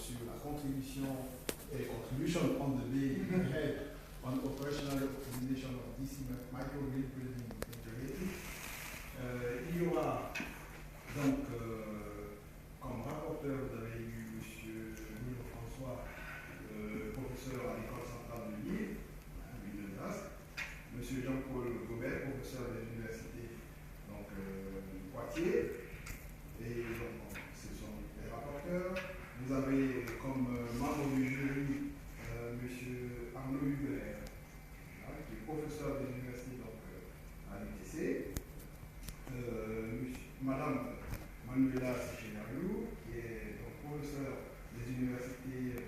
sur la contribution et contribution on the day ahead on operational optimization of DC microgrid building integrated. Il y aura donc comme rapporteur, vous avez eu M. Louis François, professeur à l'école centrale de Lille, de Dasque, M. Jean-Paul Gobert, professeur de l'université Poitiers, et donc ce sont les rapporteurs. Vous avez comme membre du jury M. Arnaud Hubert, qui est professeur de l'université à l'UTC, Madame Manuela Sichenariou, qui est donc professeur des universités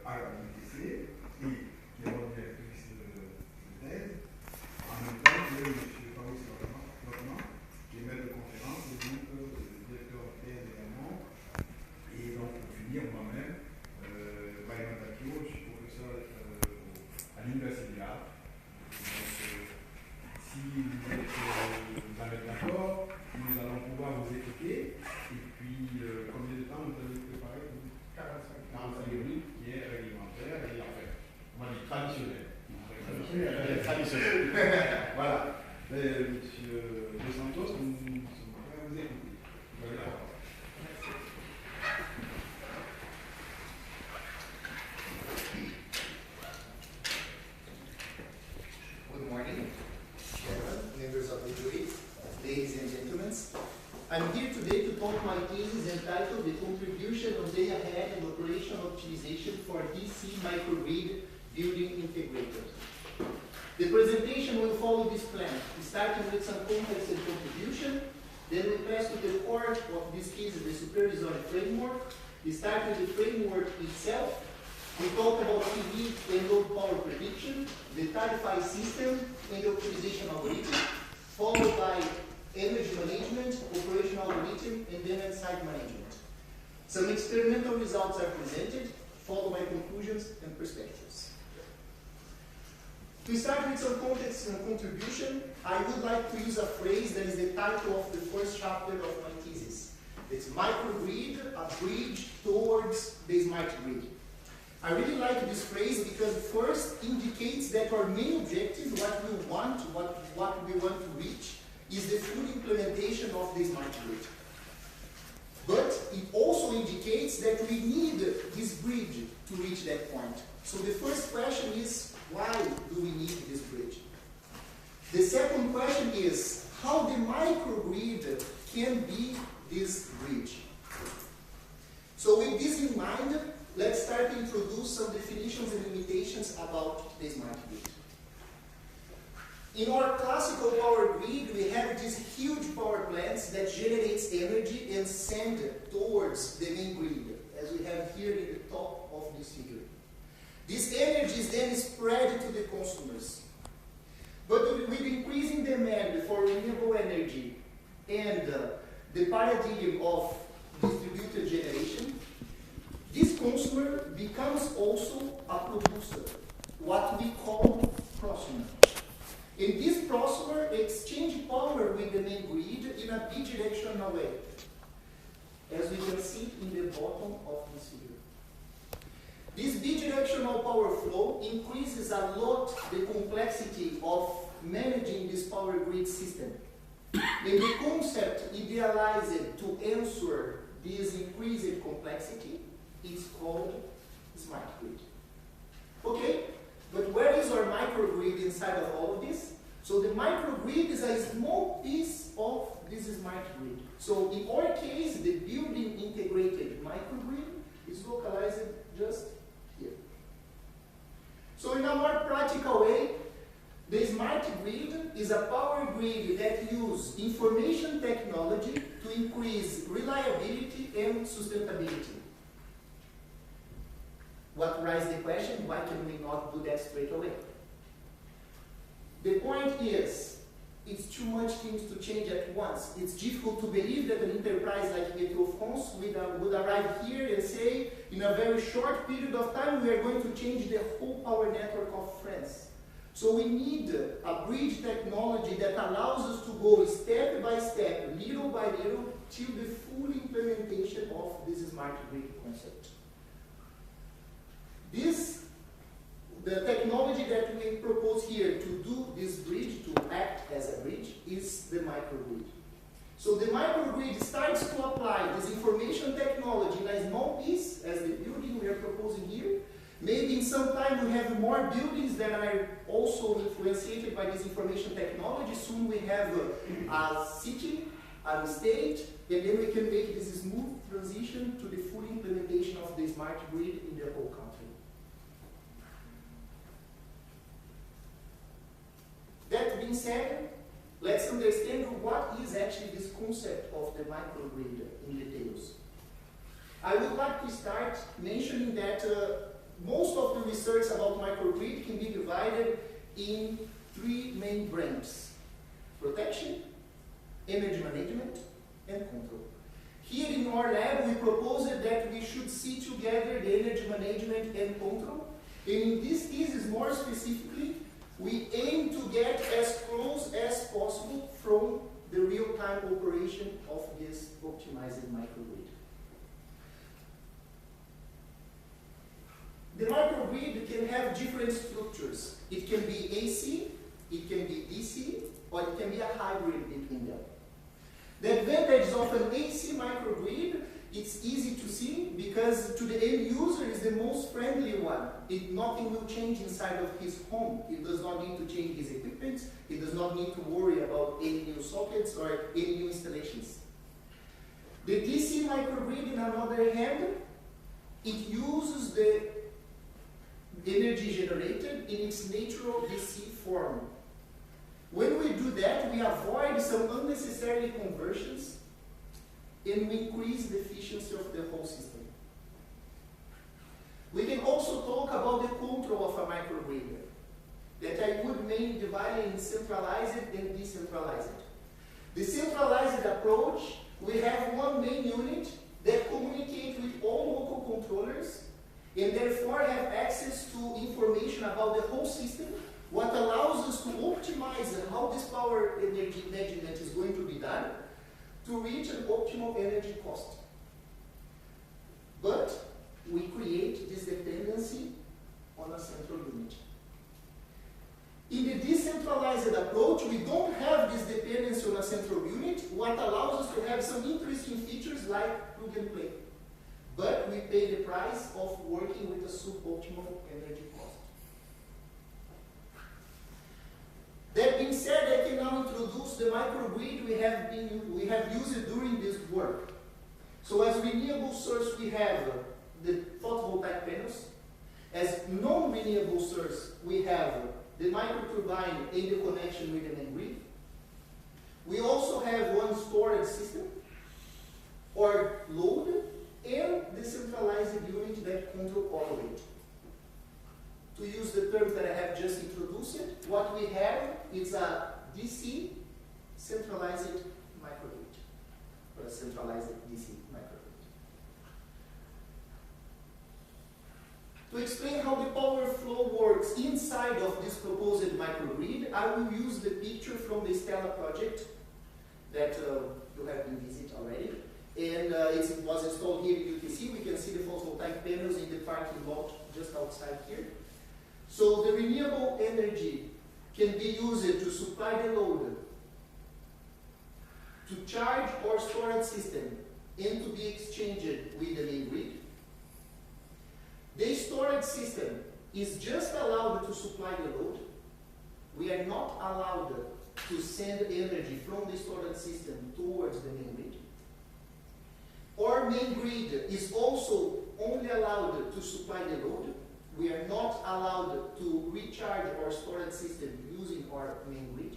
à l'UTC et qui est votre directrice de thèse, en même temps que M. Fabrice Lotman, qui est maître de conférence et donc directeur de thèse également. Et donc, pour finir, moi-même, Baïma Takio, je suis professeur à l'Université de l'Art. Donc, si vous êtes d'accord, nous allons pouvoir vous écouter. Et puis, combien de temps vous avez préparé? 45 minutes, qui est réglementaire et en fait, on va dire traditionnel. Traditionnel. Voilà. Monsieur De Santos, nous sommes prêts à vous écouter. Vous avez la parole. Good morning, Chairman, members of the jury, ladies and gentlemen. I'm here today to talk my thesis entitled The Contribution of Day Ahead and Operational Optimization for DC Microgrid Building Integrated. The presentation will follow this plan, starting with some context and contribution, then we pass to the core of this case, the supervisory framework. We start with the framework itself. We talk about PV and load power prediction, the Tarify system, and the optimization algorithm, followed by energy management, operational algorithm, and then site management. Some experimental results are presented, followed by conclusions and perspectives. To start with some context and contribution, I would like to use a phrase that is the title of the first chapter of my thesis. It's microgrid, a bridge towards the smart grid. I really like this phrase because first indicates that our main objective, what we want to reach, is the full implementation of the smart grid. But it also indicates that we need this bridge to reach that point. So the first question is, why do we need this bridge? The second question is, how the microgrid can be this bridge. So with this in mind, let's start to introduce some definitions and limitations about the smart grid. In our classical power grid, we have these huge power plants that generates energy and send towards the main grid, as we have here in the top of this figure. This energy is then spread to the consumers. But with increasing demand for renewable energy and the paradigm of distributed generation, this consumer becomes also a producer, what we call prosumer. And this prosumer exchanges power with the main grid in a bidirectional way, as we can see in the bottom of this figure. This bidirectional power flow increases a lot the complexity of managing this power grid system. And the concept idealized to answer this increased complexity is called smart grid. Okay, but where is our microgrid inside of all of this? So the microgrid is a small piece of this smart grid. So in our case, the building integrated microgrid is localized just here. So in a more practical way, the smart grid is a power grid that uses information technology to increase reliability and sustainability. What raises the question, why can we not do that straight away? The point is, it's too much things to change at once. It's difficult to believe that an enterprise like Métro France would arrive here and say, in a very short period of time, we are going to change the whole power network of France. So we need a bridge technology that allows us to go step by step, little by little, till the full implementation of this smart grid concept. The technology that we propose here to do this bridge, to act as a bridge, is the microgrid. So the microgrid starts to apply this information technology in a small piece, as the building we are proposing here. Maybe in some time we have more buildings that are also influenced by this information technology. Soon we have a city, a state, and then we can make this smooth transition to the full implementation of the smart grid in the whole country. That being said, let's understand what is actually this concept of the microgrid in details. I would like to start mentioning that most of the research about microgrid can be divided in three main branches: protection, energy management, and control. Here in our lab, we proposed that we should see together the energy management and control. And in this thesis, more specifically, we aim to get as close as possible from the real-time operation of this optimized microgrid. The microgrid can have different structures. It can be AC, it can be DC, or it can be a hybrid between them. The advantage of an AC microgrid, it's easy to see because to the end user is the most friendly one. Nothing will change inside of his home. He does not need to change his equipment. He does not need to worry about any new sockets or any new installations. The DC microgrid, on the other hand, it uses the energy generated in its natural DC form. When we do that, we avoid some unnecessary conversions and we increase the efficiency of the whole system. We can also talk about the control of a microgrid, that I would mainly divide in centralized and decentralized. The centralized approach, we have one main unit that communicates with all local controllers and therefore have access to information about the whole system, what allows us to optimize how this power energy management is going to be done to reach an optimal energy cost. But we create this dependency on a central unit. In the decentralized approach, we don't have this dependency on a central unit, what allows us to have some interesting features like plug and play. But we pay the price of working with a suboptimal energy cost. That being said, I can now introduce the microgrid we have used during this work. So as renewable source, we have the photovoltaic panels. As non-renewable source, we have the microturbine in the connection with the main grid. We also have one storage system or load and the centralized unit that control all of it. To use the terms that I have just introduced, what we have is a DC centralized microgrid, or a centralized DC microgrid. To explain how the power flow works inside of this proposed microgrid, I will use the picture from the Stella project that you have been visited already. And it was installed here in UTC. We can see the photovoltaic panels in the parking lot just outside here. So the renewable energy can be used to supply the load, to charge our storage system, and to be exchanged with the main grid. The storage system is just allowed to supply the load. We are not allowed to send energy from the storage system towards the main grid. Our main grid is also only allowed to supply the load. We are not allowed to recharge our storage system using our main grid.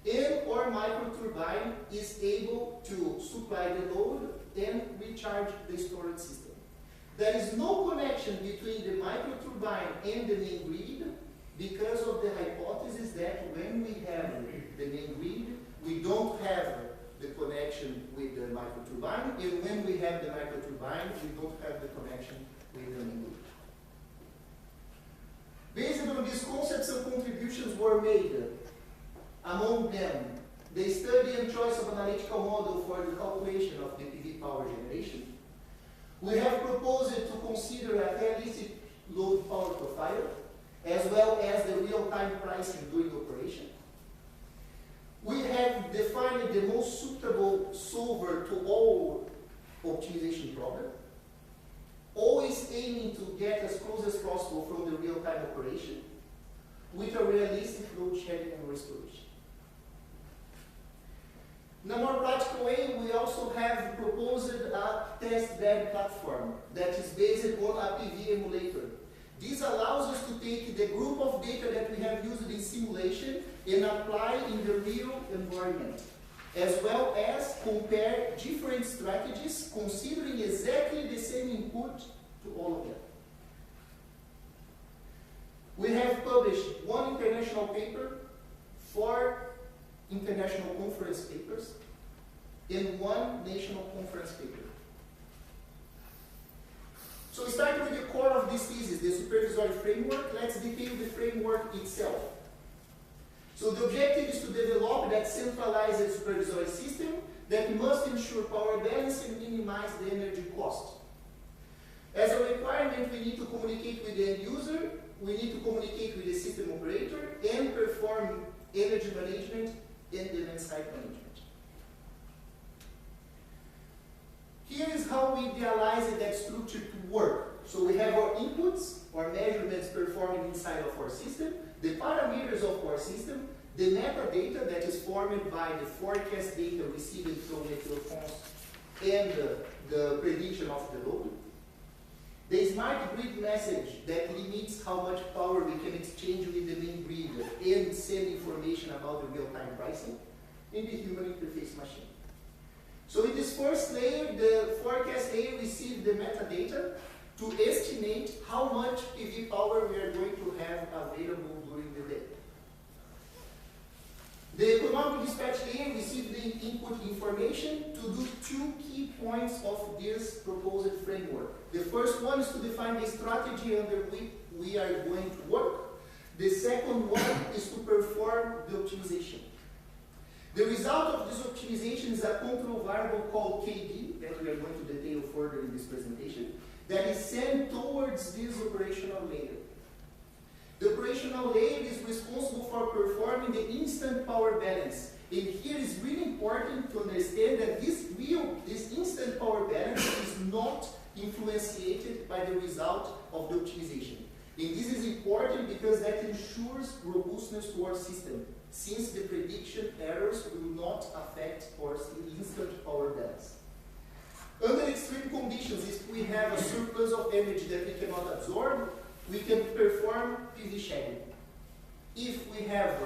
And our microturbine is able to supply the load and recharge the storage system. There is no connection between the microturbine and the main grid because of the hypothesis that when we have the main grid, we don't have the connection with the microturbine, and when we have the microturbine, we don't have the connection with the main grid. Based on these concepts, some contributions were made. Among them, the study and choice of analytical model for the calculation of the PV power generation, We have proposed to consider a realistic load power profile, as well as the real-time pricing during operation. We have defined the most suitable solver to all optimization problems, always aiming to get as close as possible from the real-time operation, with a realistic load shedding and restoration. In a more practical way, we also have proposed a test bed platform that is based on a PV emulator. This allows us to take the group of data that we have used in simulation and apply in the real environment, as well as compare different strategies considering exactly the same input to all of them. We have published one international paper, 4 international conference papers, and 1 national conference paper. So starting with the core of this thesis, the supervisory framework, let's detail the framework itself. So the objective is to develop that centralized supervisory system that must ensure power balance and minimize the energy cost. As a requirement, we need to communicate with the end user, we need to communicate with the system operator, and perform energy management and demand-side management. Here is how we idealize that structure to work. So we have our inputs, or measurements performed inside of our system, the parameters of our system, the metadata that is formed by the forecast data received from the telephones and the prediction of the load, the smart grid message that limits how much power we can exchange with the main grid and send information about the real-time pricing, and the human interface machine. So in this first layer, the forecast layer receives the metadata to estimate how much PV power we are going to have available during the day. The economic dispatch layer receives the input information to do 2 key points of this proposed framework. The first one is to define the strategy under which we are going to work. The second one is to perform the optimization. The result of this optimization is a control variable called KD, that we are going to detail further in this presentation, that is sent towards this operational layer. The operational layer is responsible for performing the instant power balance. And here is really important to understand that this instant power balance is not influenciated by the result of the optimization. And this is important because that ensures robustness to our system, since the prediction errors will not affect our instant power balance. Under extreme conditions, if we have a surplus of energy that we cannot absorb, we can perform PV shedding. If we have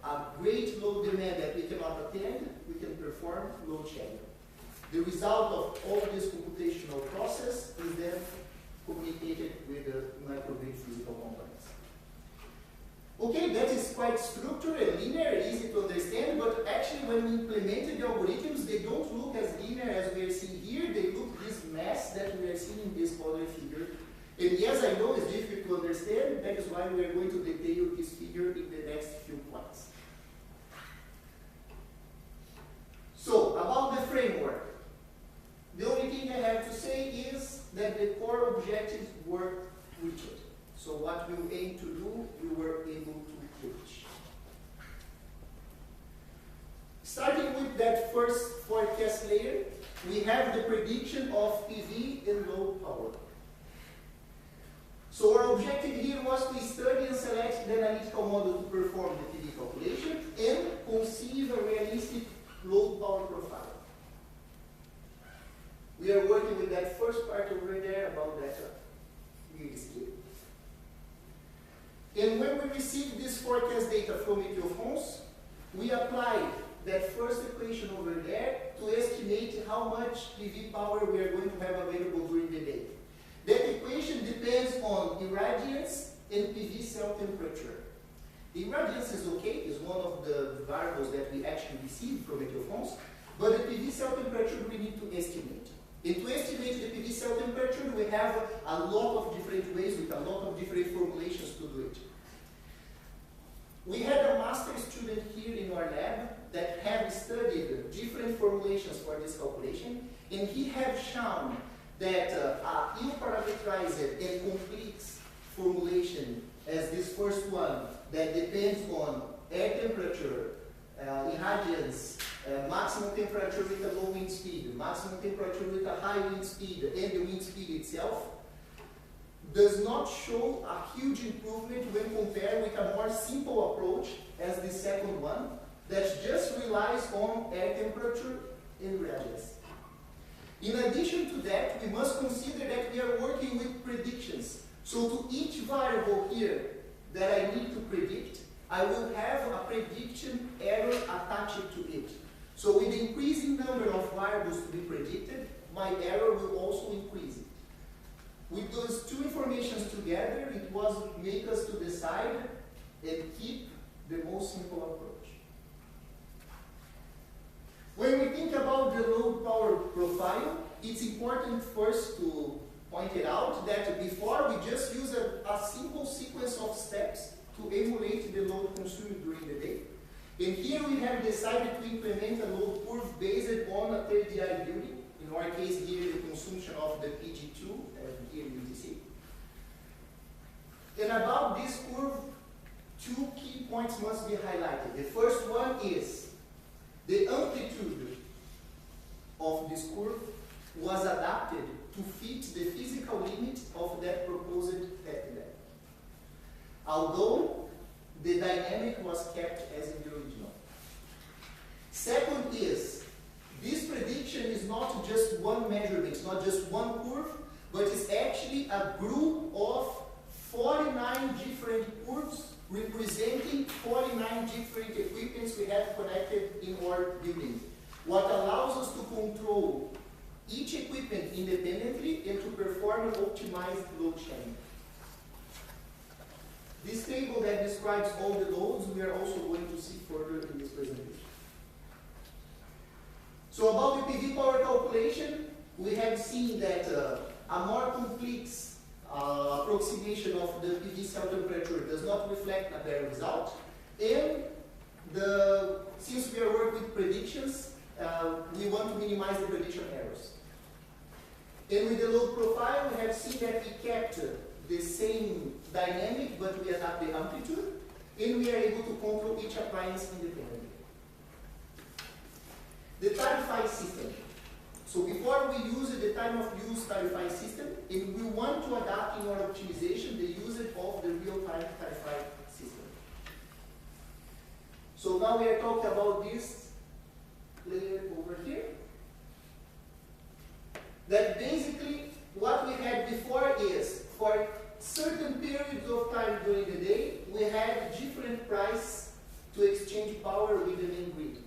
a great load demand that we cannot attend, we can perform load shedding. The result of all this computational process is then communicated with the microgrid physical components. Okay, that is quite structured and linear, easy to understand, but actually when we implemented the algorithms, they don't look as linear as we are seeing here. They look this mess that we are seeing in this other figure. And yes, I know it's difficult to understand. That is why we are going to detail this figure in the next few points. So, about the framework. The only thing I have to say is that the core objectives were reached. So what we aim to do, we were able to reach. Starting with that first forecast layer, we have the prediction of PV and load power. So our objective here was to study and select the analytical model to perform the PV calculation and conceive a realistic load power profile. We are working with that first part over there about that grid scheme. And when we received this forecast data from Météo-France, we applied that first equation over there to estimate how much PV power we are going to have available during the day. That equation depends on irradiance and PV cell temperature. The irradiance is okay, is one of the variables that we actually received from Météo-France, but the PV cell temperature we need to estimate. And to estimate the PV cell temperature, we have a lot of different ways with a lot of different formulations to do it. We had a master student here in our lab that have studied different formulations for this calculation, and he has shown that a ill-parameterized and complex formulation as this first one that depends on air temperature, irradiance, maximum temperature with a low wind speed, maximum temperature with a high wind speed, and the wind speed itself, does not show a huge improvement when compared with a more simple approach as the second one that just relies on air temperature and radiance. In addition to that, we must consider that we are working with predictions. So to each variable here that I need to predict, I will have a prediction error attached to it. So with the increasing number of variables to be predicted, my error will also increase. With those two informations together, it was make us to decide and keep the most simple approach. When we think about the load power profile, it's important first to point it out that before we just use a simple sequence of steps to emulate the load consumed during the day. And here we have decided to implement a load curve based on a third DI duty. In our case here, the consumption of the PG2, here in UTC. And about this curve, two key points must be highlighted. The first one is the amplitude of this curve was adapted to fit the physical limit of that proposed depth. Although the dynamic was kept as in the original. Second is, this prediction is not just one measurement, it's not just one curve, but it's actually a group of 49 different curves representing 49 different equipments we have connected in our building. What allows us to control each equipment independently and to perform an optimized load sharing. This table that describes all the loads, we are also going to see further in this presentation. So about the PV power calculation, we have seen that a more complex approximation of the PV cell temperature does not reflect a better result. And since we are working with predictions, we want to minimize the prediction errors. And with the load profile, we have seen that we kept the same dynamic, but we adapt the amplitude, and we are able to control each appliance independently. The tarify system. So before we use the time of use tarify system, and we want to adapt in our optimization the usage of the real-time tarify system. So now we are talking about this layer over here. That basically what we had before is for certain periods of time during the day, we had different price to exchange power with the main grid.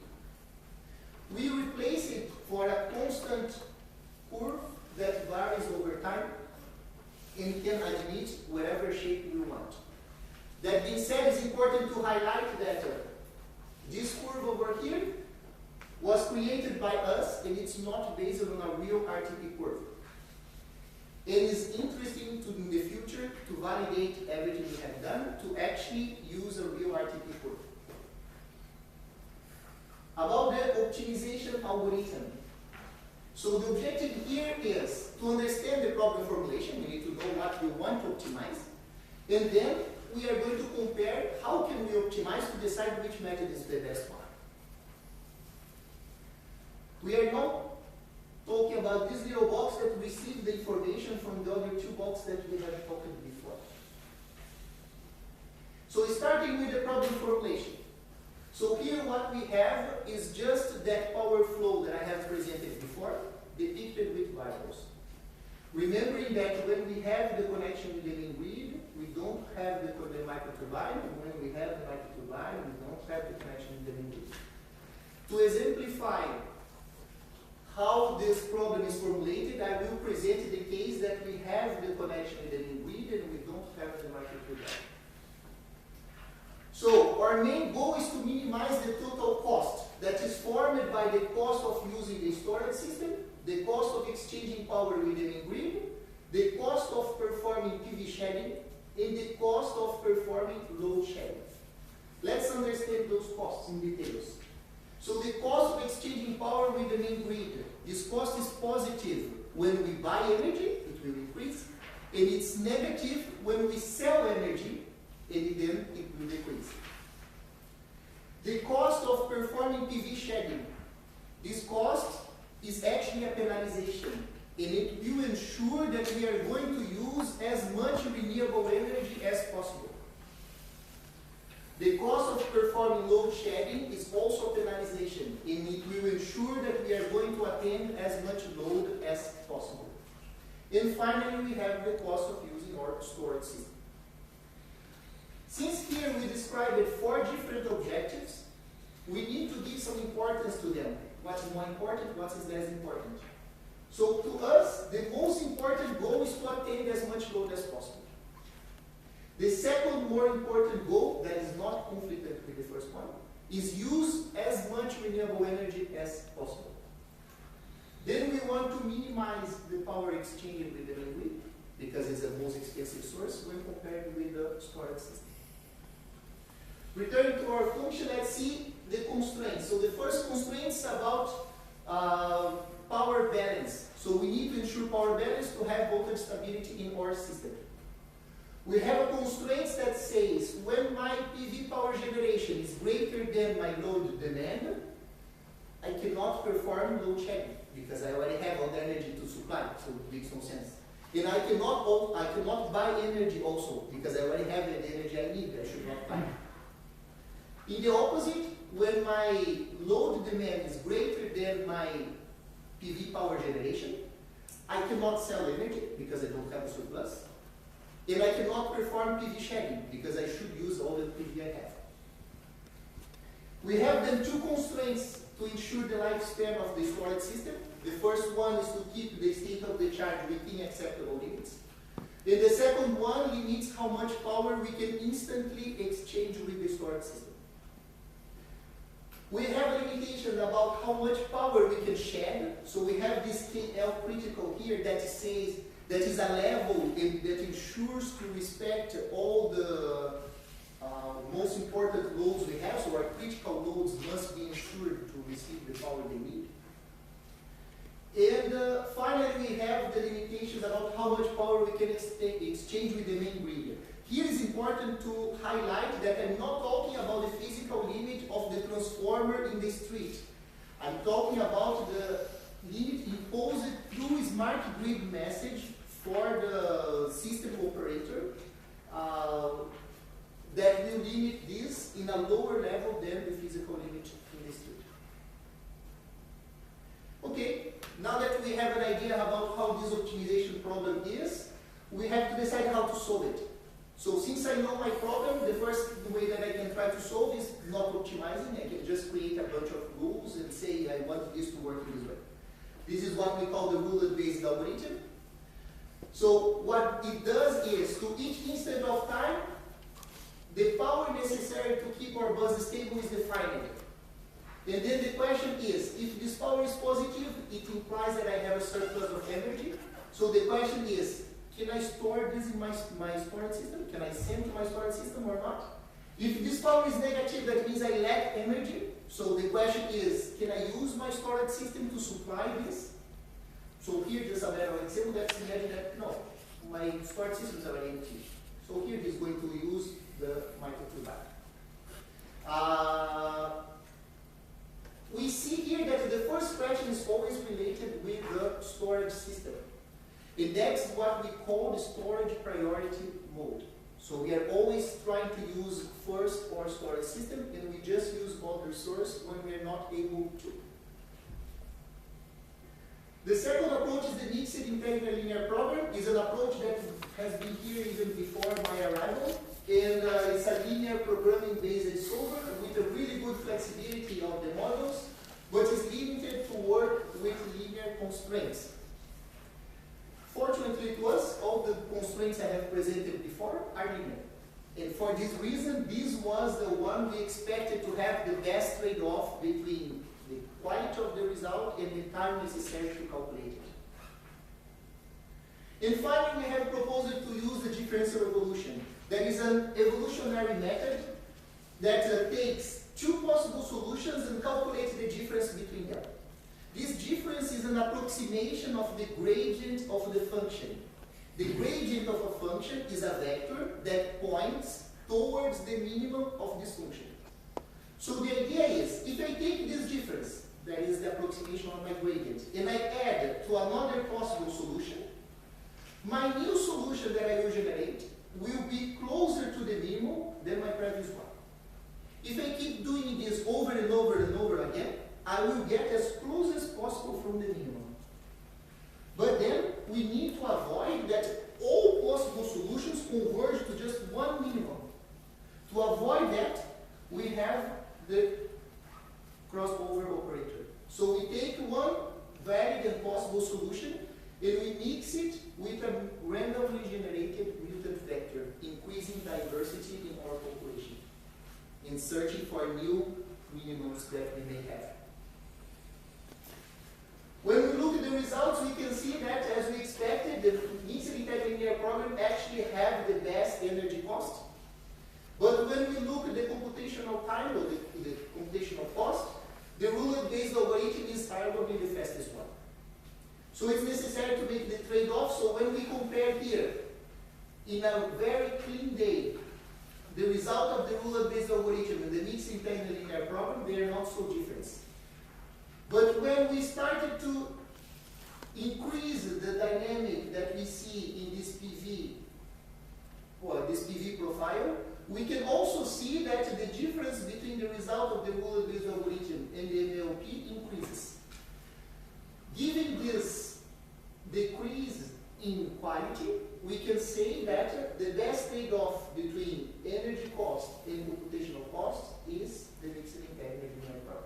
We replace it for a constant curve that varies over time and can admit whatever shape we want. That being said, it's important to highlight that this curve over here was created by us and it's not based on a real RTP curve. It is interesting to, in the future, to validate everything we have done, to actually use a real RTP curve. About the optimization algorithm. So the objective here is to understand the problem formulation. We need to know what we want to optimize. And then we are going to compare how can we optimize to decide which method is the best one. We are not talking about this little box that receives the information from the other two boxes that we have talked before. So starting with the problem formulation. So here what we have is just that power flow that I have presented before, depicted with variables. Remembering that when we have the connection with the main grid, we don't have the microturbine, and when we have the microturbine, we don't have the connection with the main grid. To exemplify how this problem is formulated, I will present the case that we have the connection with the main grid and we don't have the microturbine. So our main goal is to minimize the total cost that is formed by the cost of using the storage system, the cost of exchanging power with the main grid, the cost of performing PV shedding, and the cost of performing load shedding. Let's understand those costs in details. So the cost of exchanging power with the main grid, this cost is positive when we buy energy, it will increase, and it's negative when we sell energy, and then it will decrease. The cost of performing PV shedding. This cost is actually a penalization, and it will ensure that we are going to use as much renewable energy as possible. The cost of performing load shedding is also penalization, and it will ensure that we are going to attend as much load as possible. And finally, we have the cost of using our storage system. Since here we described 4 different objectives, we need to give some importance to them. What is more important, what is less important. So to us, the most important goal is to attain as much load as possible. The second more important goal, that is not conflicted with the first one, is use as much renewable energy as possible. Then we want to minimize the power exchange with the main grid, because it's the most expensive source when compared with the storage system. Returning to our function, let's see the constraints. So the first constraint is about power balance. So we need to ensure power balance to have voltage stability in our system. We have a constraint that says when my PV power generation is greater than my load demand, I cannot perform load shedding because I already have all the energy to supply, so it makes no sense. And I cannot buy energy also because I already have the energy I need, I should not buy. In the opposite, when my load demand is greater than my PV power generation, I cannot sell energy because I don't have a surplus. And I cannot perform PV shedding because I should use all the PV I have. We have then 2 constraints to ensure the lifespan of the storage system. The first one is to keep the state of the charge within acceptable limits. And the second one limits how much power we can instantly exchange with the storage system. We have limitations about how much power we can shed. So we have this KL critical here that says that is a level that ensures to respect all the most important loads we have. So our critical loads must be ensured to receive the power they need. And finally, we have the limitations about how much power we can exchange with the main grid. Here is important to highlight that I'm not talking about the physical limit of the transformer in the street. I'm talking about the limit imposed through smart grid message for the system operator that will limit this in a lower level than the physical limit in the street. Okay, now that we have an idea about how this optimization problem is, we have to decide how to solve it. So since I know my problem, the first way that I can try to solve is not optimizing. I can just create a bunch of rules and say I want this to work in this way. This is what we call the rule-based algorithm. So what it does is, to each instant of time, the power necessary to keep our bus stable is defined. And then the question is, if this power is positive, it implies that I have a surplus of energy. So the question is, can I store this in my storage system? Can I send to my storage system or not? If this power is negative, that means I lack energy. So the question is, can I use my storage system to supply this? So here, just a matter of example, let's imagine that, no, my storage system is already empty. So here, it is going to use the micro back. We see here that the first question is always related with the storage system. And that's what we call the storage priority mode. So we are always trying to use first our storage system, and we just use other source when we are not able to. The second approach is the mixed integral linear program. It's an approach that has been here even before my arrival. And it's a linear programming based solver with a really good flexibility of the models, but is limited to work with linear constraints. Fortunately to us, all the constraints I have presented before are linear. And for this reason, this was the one we expected to have the best trade-off between the quality of the result and the time necessary to calculate it. And finally, we have proposed to use the differential evolution. That is an evolutionary method that takes 2 possible solutions and calculates the difference between them. This difference is an approximation of the gradient of the function. The gradient of a function is a vector that points towards the minimum of this function. So the idea is, if I take this difference, that is the approximation of my gradient, and I add it to another possible solution, my new solution that I will generate will be closer to the minimum than my previous one. If I keep doing this over and over and over again, I will get as close as possible from the minimum. But then we need to avoid that all possible solutions converge to just one minimum. To avoid that, we have the crossover operator. So we take one valid and possible solution and we mix it with a randomly generated mutant vector, increasing diversity in our population, in searching for new minimums that we may have. When we look at the results, we can see that, as we expected, the mixed linear program actually have the best energy cost. But when we look at the computational time, or the computational cost, the rule-based algorithm is arguably the fastest one. So it's necessary to make the trade-off. So when we compare here, in a very clean day, the result of the rule-based algorithm and the mixed linear program, they are not so different. But when we started to increase the dynamic that we see in this PV, or this PV profile, we can also see that the difference between the result of the rule-based algorithm and the MLP increases. Given this decrease in quality, we can say that the best trade-off between energy cost and computational cost is the mixed linear program.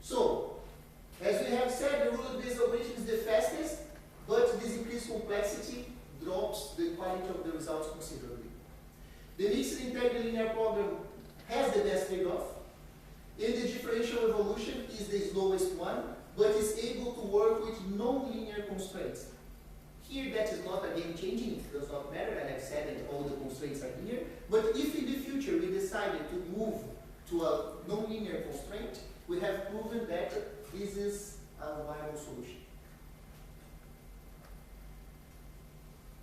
So, as we have said, the rule-based algorithm is the fastest, but this increased complexity drops the quality of the results considerably. The mixed linear program has the best trade-off, and the differential evolution is the slowest one, but is able to work with non-linear constraints. Here, that is not a game-changing, it does not matter, I have said that all the constraints are linear, but if in the future we decided to move to a non-linear constraint, we have proven that this is a viable solution.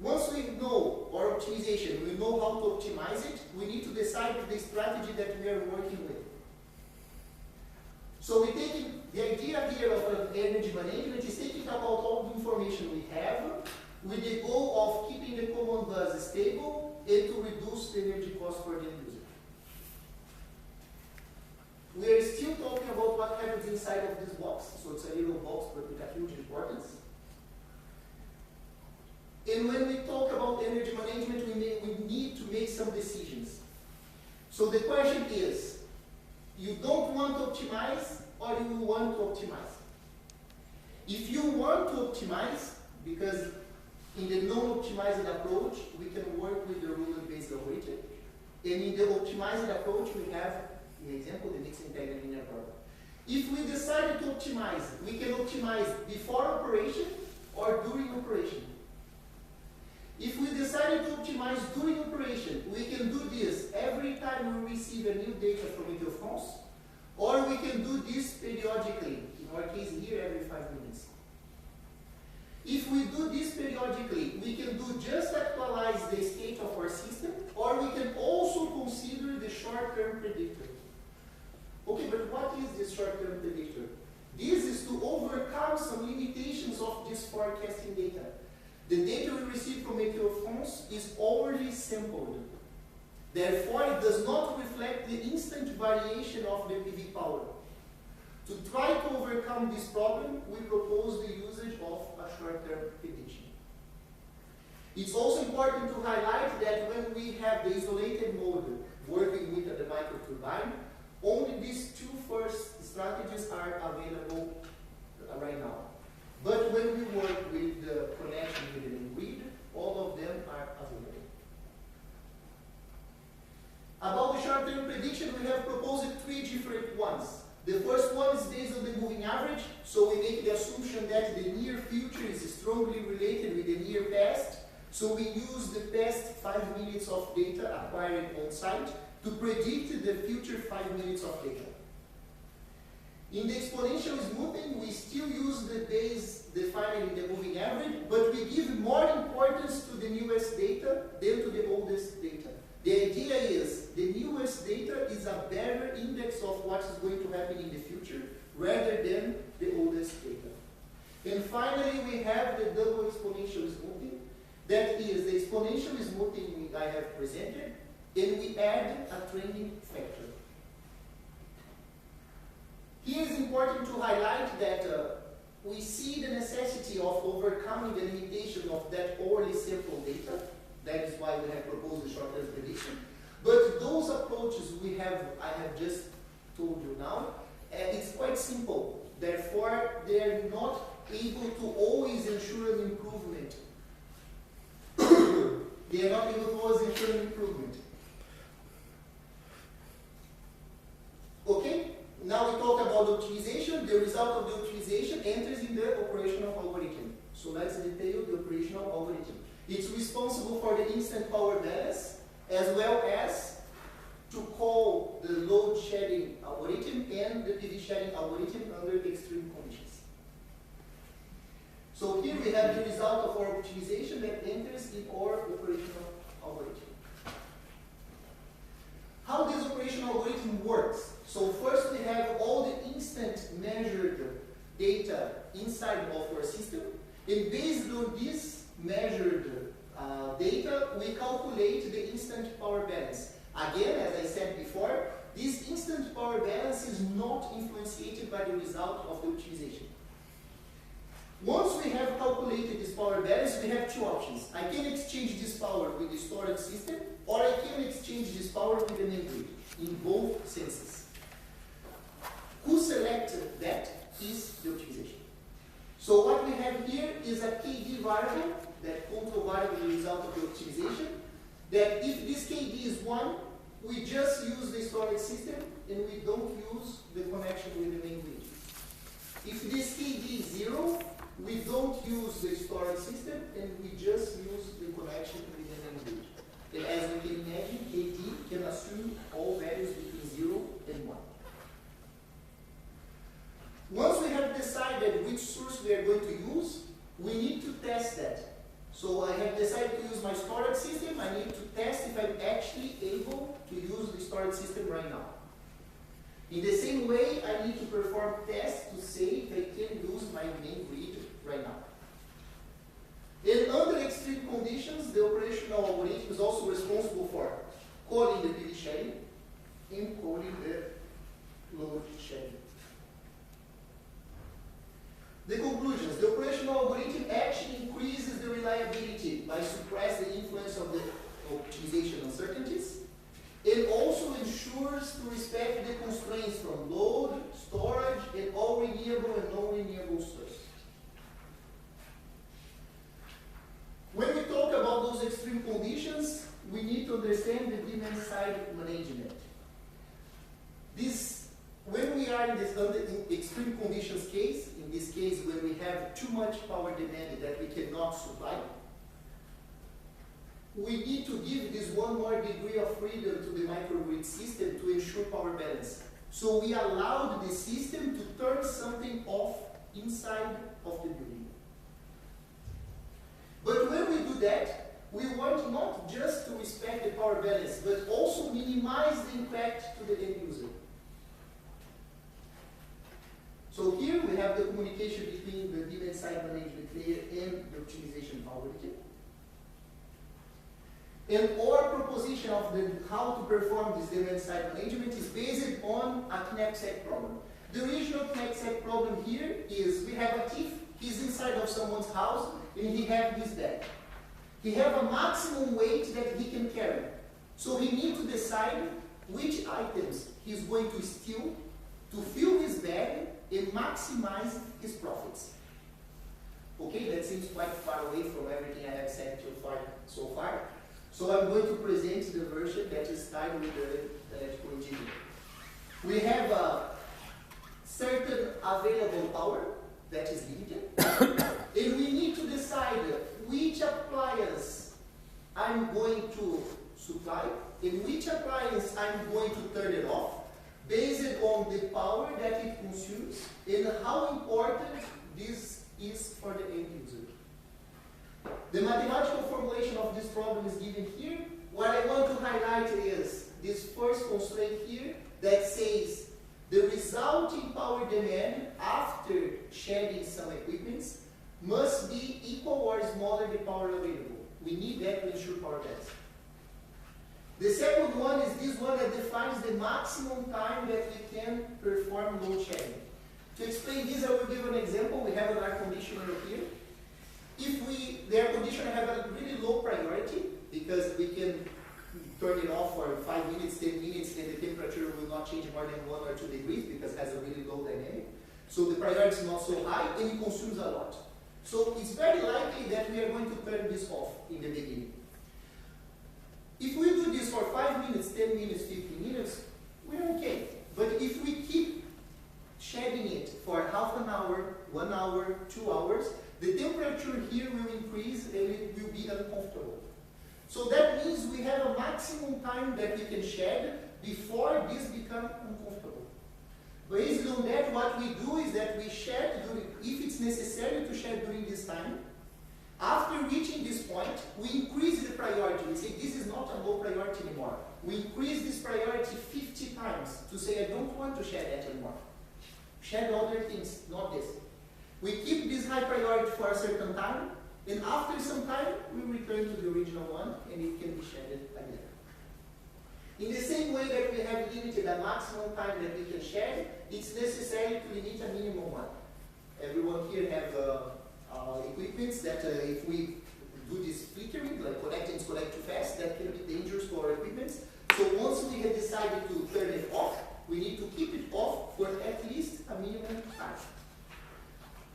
Once we know our optimization, we know how to optimize it, we need to decide the strategy that we are working with. So we take the idea here of energy management is taking about all the information we have with the goal of keeping the common bus stable and to reduce the energy cost for the end user. We are still talking about what happens inside of this box, so it's a little box but with a huge importance. And when we talk about energy management, we need to make some decisions. So the question is, you don't want to optimize or you want to optimize? If you want to optimize, because in the non-optimized approach, we can work with the rule-based algorithm, and in the optimized approach, we have, in example, the mixed linear program. If we decided to optimize, we can optimize before operation or during operation. If we decided to optimize during operation, we can do this every time we receive a new data from Météo-France, or we can do this periodically, in our case here every 5 minutes. If we do this periodically, we can do just actualize the state of our system, or we can also consider the short-term predictor. Okay, but what is this short-term predictor? This is to overcome some limitations of this forecasting data. The data we receive from Météo-France is overly sampled. Therefore, it does not reflect the instant variation of the PV power. To try to overcome this problem, we propose the usage of a short-term prediction. It's also important to highlight that when we have the isolated mode working with the microturbine, only these two first strategies are available right now. But when we work with the connection with the grid, all of them are available. About the short-term prediction, we have proposed 3 different ones. The first one is based on the moving average, so we make the assumption that the near future is strongly related with the near past. So we use the past 5 minutes of data acquired on site to predict the future 5 minutes of data. In the exponential smoothing, we still use the base defined in the moving average, but we give more importance to the newest data than to the oldest data. The idea is the newest data is a better index of what is going to happen in the future rather than the oldest data. And finally, we have the double exponential smoothing. That is the exponential smoothing I have presented, and we add a trending factor. Here it's important to highlight that we see the necessity of overcoming the limitation of that hourly sample data. That is why we have proposed the short-term prediction. But those approaches I have just told you now, it's quite simple. Therefore, they are not able to always ensure an improvement. They are not able to always ensure an improvement. Okay? Now we talk about the optimization. The result of the optimization enters in the operational algorithm. So let's detail the operational algorithm. It's responsible for the instant power balance, as well as to call the load shedding algorithm and the PV shedding algorithm under extreme conditions. So here we have the result of our optimization that enters in our operational algorithm. How this operational algorithm works? So first we have all the instant measured data inside of our system, and based on this measured data, we calculate the instant power balance. Again, as I said before, this instant power balance is not influenced by the result of the optimization. Once we have calculated this power balance, we have two options. I can exchange this power with the storage system, or I can exchange this power with the main grid, in both senses. Who selected that is the optimization. So what we have here is a KD variable, that control variable is the result of the optimization, that if this KD is 1, we just use the storage system and we don't use the connection with the main grid. If this KD is 0, we don't use the storage system and we just use the connection with the main grid. And as we can imagine, KD can assume all values between 0 and 1. Once we have decided which source we are going to use, we need to test that. So I have decided to use my storage system. I need to test if I'm actually able to use the storage system right now. In the same way, I need to perform tests to say if I can use my main grid right now. And under extreme conditions, the operational algorithm is also responsible for calling the PV shedding and calling the load shedding. The conclusions. The operational algorithm actually increases the reliability by suppressing the influence of the optimization uncertainties. It also ensures to respect the constraints from load, storage, and all renewable and non-renewable sources. When we talk about those extreme conditions, we need to understand the demand side management. When we are in this extreme conditions case, in this case when we have too much power demand that we cannot supply, we need to give this one more degree of freedom to the microgrid system to ensure power balance. So we allowed the system to turn something off inside of the building. But when we do that, we want not just to respect the power balance, but also minimize the impact to the end user. So here we have the communication between the demand side management layer and the optimization algorithm. And our proposition of how to perform this demand side management is based on a knapsack problem. The original knapsack problem here is we have a thief, he's inside of someone's house, and he has his bag. He has a maximum weight that he can carry. So he needs to decide which items he's going to steal to fill his bag and maximize his profits. Okay, that seems quite far away from everything I have said so far. So I'm going to present the version that is tied with the electrical engineering. We have a certain available power that is limited, and we need to decide which appliance I'm going to supply and which appliance I'm going to turn it off based on the power that it consumes and how important this is for the end user. The mathematical formulation of this problem is given here. What I want to highlight is this first constraint here that says the resulting power demand after shedding some equipments must be equal or smaller than the power available. We need that to ensure power balance. The second one is this one that defines the maximum time that we can perform load shedding. To explain this, I will give an example. We have an air conditioner here. If the air conditioner have a really low priority, because we can turn it off for 5 minutes, 10 minutes, and the temperature will not change more than 1 or 2 degrees because it has a really low dynamic. So the priority is not so high and it consumes a lot. So it's very likely that we are going to turn this off in the beginning. If we do this for 5 minutes, 10 minutes, 15 minutes, we're okay. But if we keep shedding it for half an hour, 1 hour, 2 hours, the temperature here will increase and it will be uncomfortable. So that means we have a maximum time that we can shed before this becomes uncomfortable. Based on that, what we do is that we shed, if it's necessary to shed during this time. After reaching this point, we increase the priority. We say this is not a low priority anymore. We increase this priority 50 times to say I don't want to shed that anymore. Shed other things, not this. We keep this high priority for a certain time, and after some time, we return to the original one, and it can be shedded again. In the same way that we have limited the maximum time that we can shed, it's necessary to limit a minimum one. Everyone here have equipments that if we do this flickering, like connect and disconnect too fast, that can be dangerous to our equipment. So once we have decided to turn it off, we need to keep it off for at least a minimum time.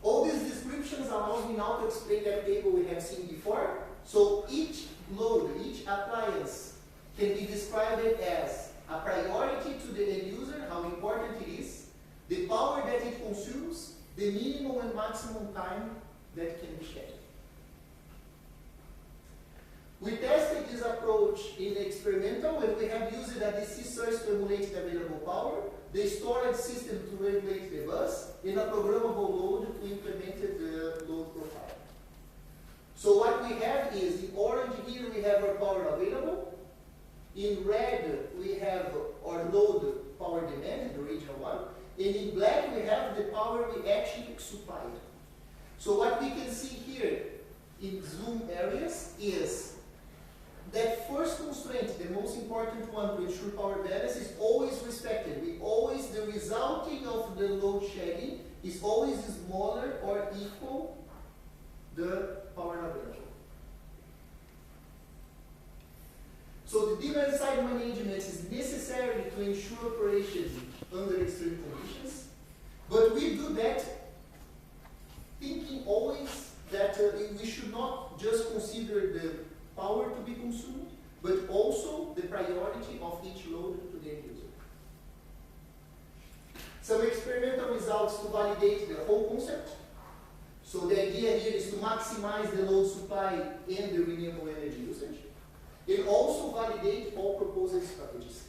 All these descriptions allow me now to explain that table we have seen before. So each load, each appliance can be described as a priority to the end user, how important it is, the power that it consumes, the minimum and maximum time that can be shed. We tested this approach in experimental, and we have used a DC source to emulate the available power, the storage system to regulate the bus, and a programmable load to implement the load profile. So what we have is, in orange here we have our power available, in red we have our load power demand, the original one, and in black we have the power we actually supplied. So what we can see here in zoom areas is that first constraint, the most important one to ensure power balance, is always respected. The resulting of the load shedding is always smaller or equal the power available. So the demand side management is necessary to ensure operation under extreme conditions, but we do that thinking always that we should not just consider the power to be consumed, but also the priority of each load to the end user. Some experimental results to validate the whole concept. So the idea here is to maximize the load supply and the renewable energy usage, and also validate all proposed strategies.